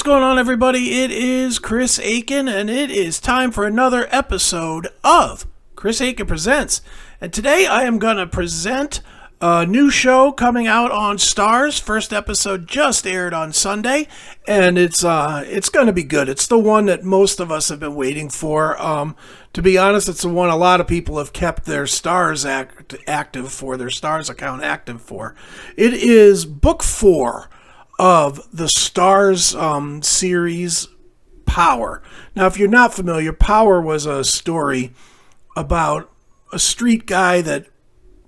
going on, everybody? It is Chris Akin, and it is time for another episode of Chris Akin Presents. And today I am going to present a new show coming out on Starz. First episode just aired on Sunday, and it's going to be good. It's the one that most of us have been waiting for. To be honest, it's the one a lot of people have kept their Starz active for, their Starz account active for. It is Book 4 of the Starz series Power. Now, if you're not familiar, Power was a story about a street guy that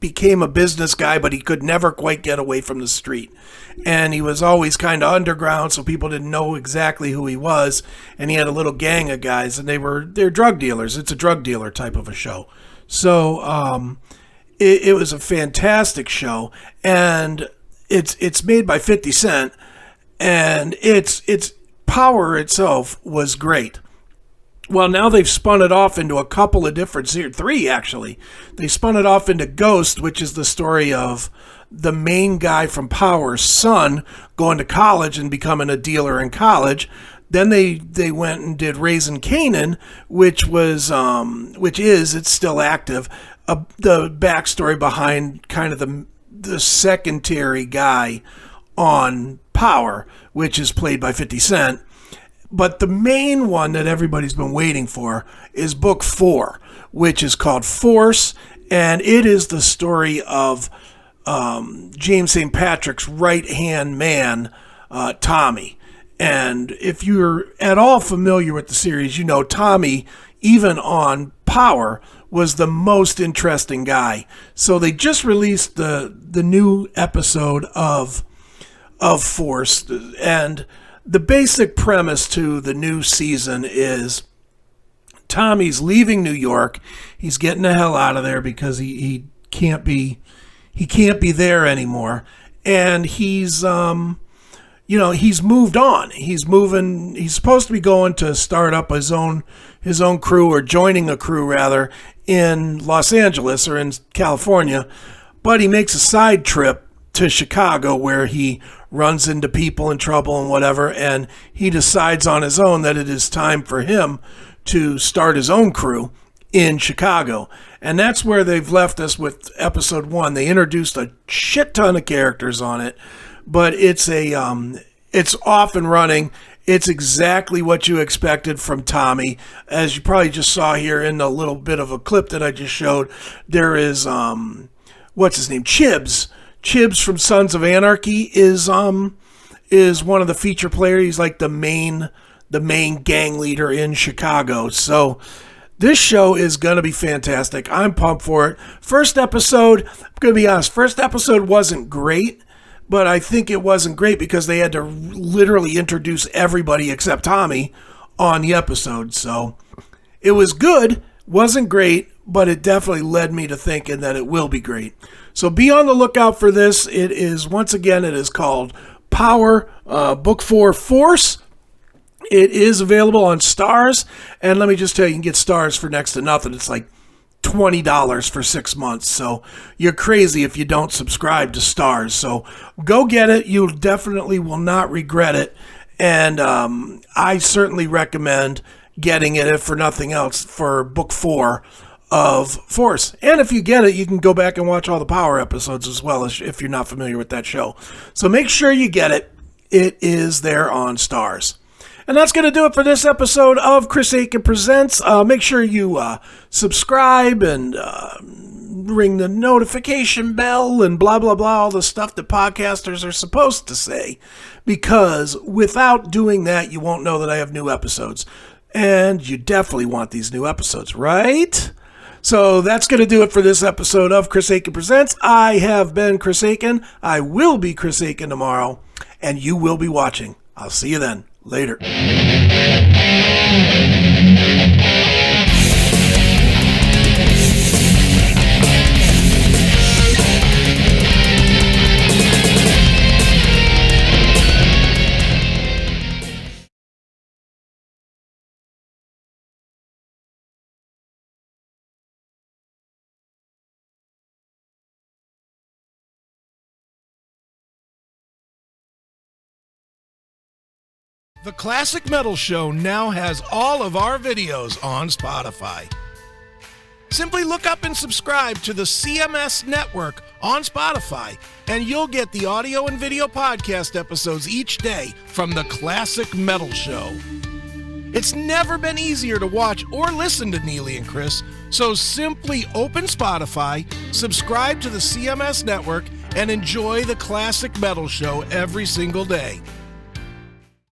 became a business guy, but he could never quite get away from the street. And he was always kind of underground, so people didn't know exactly who he was. And he had a little gang of guys, and they're drug dealers. It's a drug dealer type of a show. So it was a fantastic show, and it's made by 50 Cent, and its Power itself was great. Well, now they've spun it off into a couple of different series, 3 actually. They spun it off into Ghost, which is the story of the main guy from Power's son going to college and becoming a dealer in college. Then they went and did Raising Kanan, which is it's still active. The backstory behind kind of the secondary guy on Power, which is played by 50 Cent. But the main one that everybody's been waiting for is Book 4, which is called Force, and it is the story of James St. Patrick's right-hand man, Tommy. And if you're at all familiar with the series, you know Tommy, even on Power, was the most interesting guy. So they just released the new episode of Force, and the basic premise to the new season is Tommy's leaving New York. He's getting the hell out of there because he can't be there anymore. And he's he's moved on. He's supposed to be going to start up his own crew, or joining a crew rather, in Los Angeles or in California. But he makes a side trip to Chicago where he runs into people in trouble and whatever, and he decides on his own that it is time for him to start his own crew in Chicago. And that's where they've left us with episode 1. They introduced a shit ton of characters on it, but it's off and running. It's exactly what you expected from Tommy. As you probably just saw here in the little bit of a clip that I just showed, there is what's his name? Chibs from Sons of Anarchy is one of the feature players. He's like the main gang leader in Chicago. So this show is going to be fantastic. I'm pumped for it. First episode, I'm going to be honest, first episode wasn't great, but I think it wasn't great because they had to literally introduce everybody except Tommy on the episode. So it was good, wasn't great, but it definitely led me to thinking that it will be great. So be on the lookout for this. It is called Power, Book 4 Force. It is available on Starz. And let me just tell you, you can get Starz for next to nothing. It's like $20 for 6 months. So you're crazy if you don't subscribe to Starz. So go get it. You definitely will not regret it. And I certainly recommend getting it, if for nothing else, for Book 4 of Force. And if you get it, you can go back and watch all the Power episodes as well, as if you're not familiar with that show. So make sure you get it. It is there on Starz. And that's going to do it for this episode of Chris Akin Presents. Make sure you subscribe and ring the notification bell and blah, blah, blah, all the stuff that podcasters are supposed to say. Because without doing that, you won't know that I have new episodes. And you definitely want these new episodes, right? So that's going to do it for this episode of Chris Akin Presents. I have been Chris Akin. I will be Chris Akin tomorrow. And you will be watching. I'll see you then. Later. The Classic Metal Show now has all of our videos on Spotify. Simply look up and subscribe to the CMS Network on Spotify, and you'll get the audio and video podcast episodes each day from The Classic Metal Show. It's never been easier to watch or listen to Neely and Chris, so simply open Spotify, subscribe to the CMS Network, and enjoy The Classic Metal Show every single day.